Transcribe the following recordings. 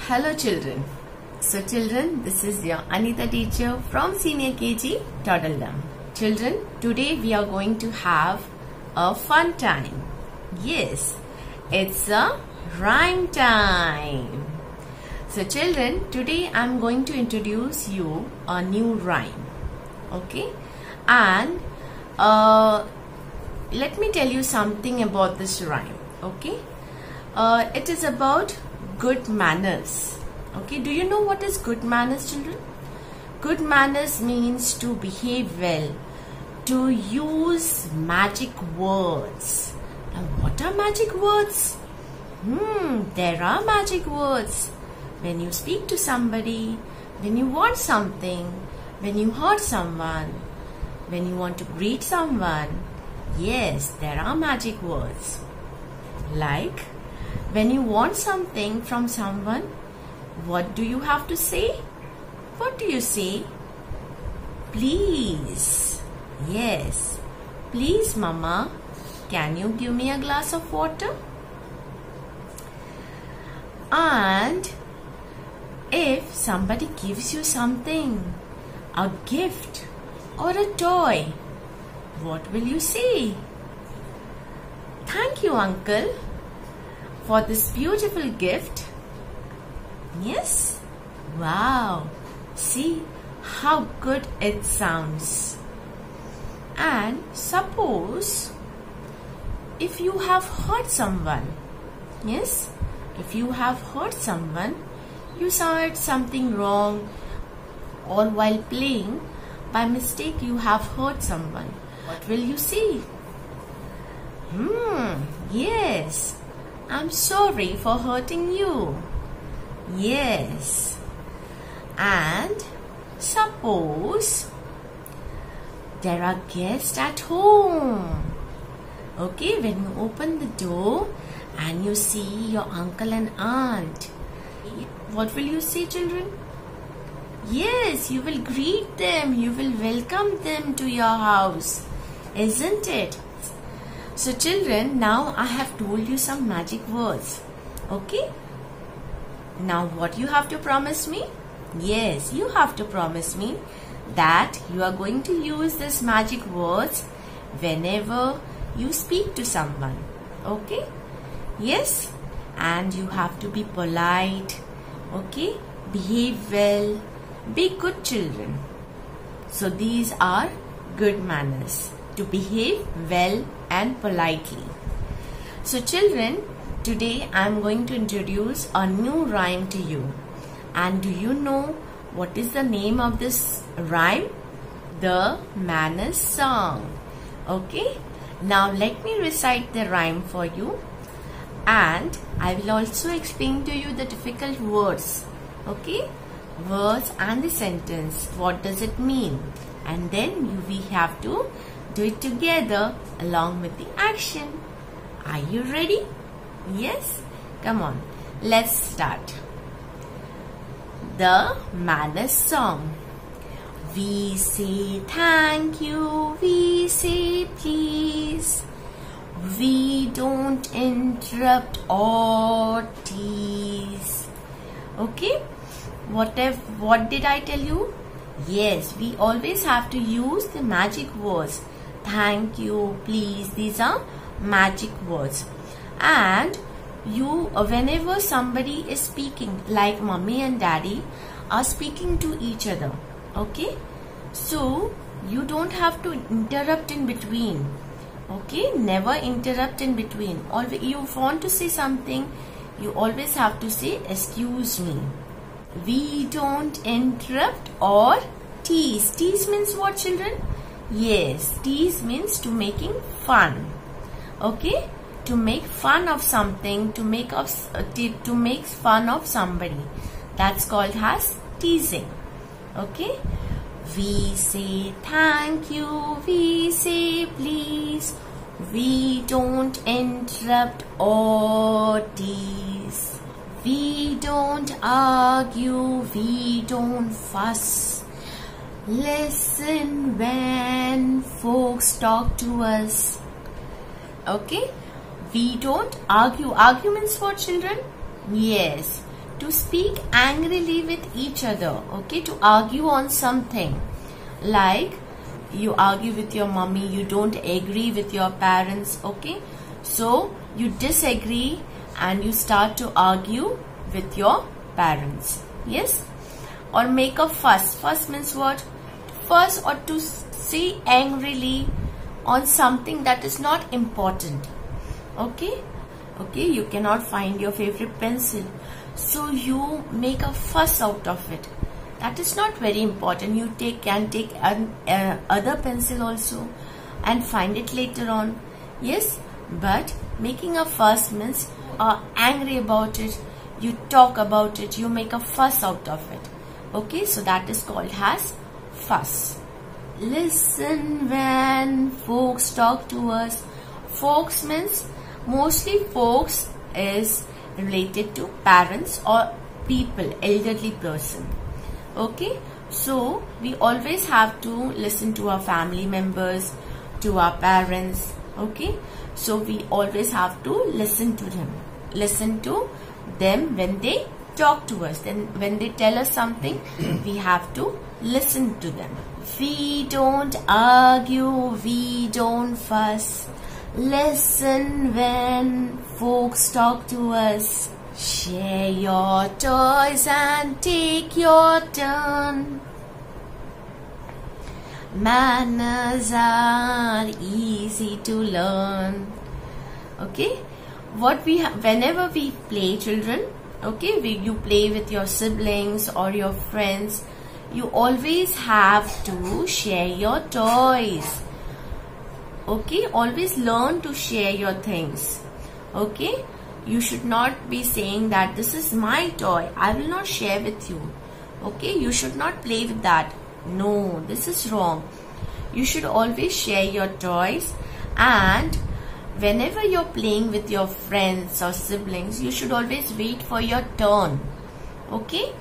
Hello children. So children, this is your Anita teacher from Senior KG, Toddledom. Children, today we are going to have a fun time. Yes, it's a rhyme time. So children, today I am going to introduce you a new rhyme. Okay, and let me tell you something about this rhyme. Okay, it is about good manners. Okay, do you know what is good manners, children? Good manners means to behave well, to use magic words. Now what are magic words? There are magic words. When you speak to somebody, when you want something, when you hurt someone, when you want to greet someone, yes, there are magic words. Like, when you want something from someone, what do you have to say? What do you say? Please. Yes. Please, Mama, can you give me a glass of water? And if somebody gives you something, a gift or a toy, what will you say? Thank you, Uncle, for this beautiful gift. Yes? Wow! See how good it sounds. And suppose if you have hurt someone, yes? If you have hurt someone, you said something wrong, or while playing, by mistake you have hurt someone. What will you say? Yes, I'm sorry for hurting you. Yes. And suppose there are guests at home. Okay, when you open the door and you see your uncle and aunt, what will you say, children? Yes, you will greet them. You will welcome them to your house. Isn't it? So children, now I have told you some magic words. Okay? Now what you have to promise me? Yes, you have to promise me that you are going to use these magic words whenever you speak to someone. Okay? Yes? And you have to be polite. Okay? Behave well. Be good children. So these are good manners. To behave well and politely. So children, today I am going to introduce a new rhyme to you. And do you know what is the name of this rhyme? The Manners Song. Okay? Now let me recite the rhyme for you. And I will also explain to you the difficult words. Okay? Words and the sentence. What does it mean? And then we have to do it together along with the action. Are you ready? Yes? Come on. Let's start. The Manners Song. We say thank you, we say please. We don't interrupt or tease. Okay? What did I tell you? Yes, we always have to use the magic words. Thank you, please. These are magic words. And whenever somebody is speaking, like mommy and daddy are speaking to each other. Okay? So, you don't have to interrupt in between. Okay? Never interrupt in between. Always, you want to say something, you always have to say, excuse me. We don't interrupt or tease. Tease means what, children? Yes, tease means to making fun. Okay? To make fun of something, to make fun of somebody. That's called as teasing. Okay? We say thank you, we say please. We don't interrupt or tease. We don't argue, we don't fuss. Listen when folks talk to us. Okay? We don't argue. Argue means what, children? Yes. to speak angrily with each other, okay, to argue on something. Like you argue with your mommy, you don't agree with your parents, okay, so you disagree and you start to argue with your parents. Yes. Or make a fuss. Fuss means what? Fuss or to say angrily on something that is not important. Okay. Okay, you cannot find your favorite pencil, so you make a fuss out of it. That is not very important. You can take other pencil also and find it later on. Yes, but making a fuss means you are angry about it, you talk about it, you make a fuss out of it. Okay, so that is called as fuss. Listen when folks talk to us. Folks means mostly folks is related to parents or people, elderly person. Okay, so we always have to listen to our family members, to our parents. Okay, so we always have to listen to them when they talk to us. Then when they tell us something, we have to listen to them. We don't argue, we don't fuss. Listen when folks talk to us. Share your toys and take your turn. Manners are easy to learn. Okay, whenever we play, children, okay, you play with your siblings or your friends, you always have to share your toys. Okay, always learn to share your things. Okay, you should not be saying that this is my toy, I will not share with you. Okay, you should not play with that. No, this is wrong. You should always share your toys, and whenever you're playing with your friends or siblings, you should always wait for your turn. Okay,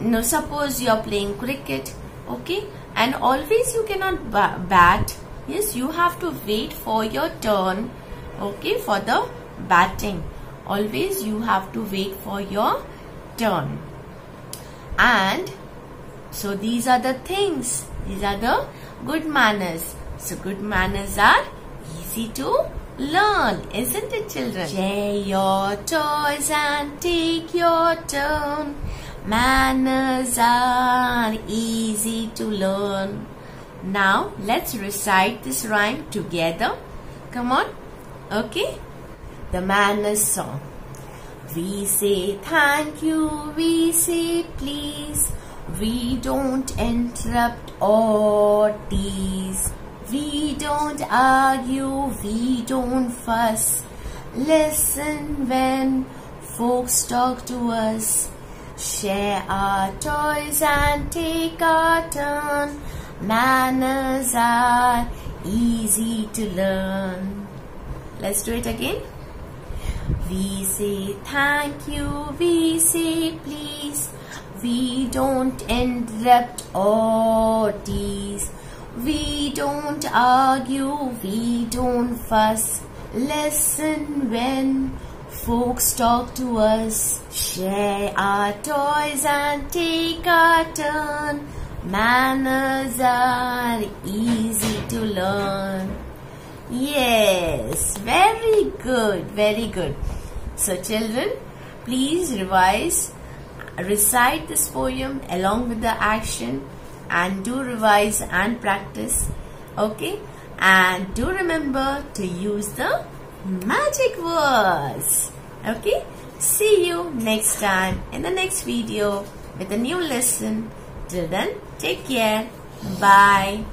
now suppose you're playing cricket, okay, and always you cannot bat. Yes, you have to wait for your turn, okay, for the batting. Always you have to wait for your turn. And so these are the things, these are the good manners. So good manners are easy to learn, isn't it, children? Share your toys and take your turn. Manners are easy to learn. Now let's recite this rhyme together. Come on. Okay. The manners song. We say thank you, we say please. We don't interrupt or tease. We don't argue, we don't fuss. Listen when folks talk to us. Share our toys and take our turn. Manners are easy to learn. Let's do it again. We say thank you, we say please. We don't interrupt or tease. We don't argue, we don't fuss. Listen when folks talk to us. Share our toys and take our turn. Manners are easy to learn. Yes, very good, very good. So children, please recite this poem along with the action, and do revise and practice. Okay, and do remember to use the magic words. Okay, see you next time in the next video with a new lesson. Till then, take care. Bye.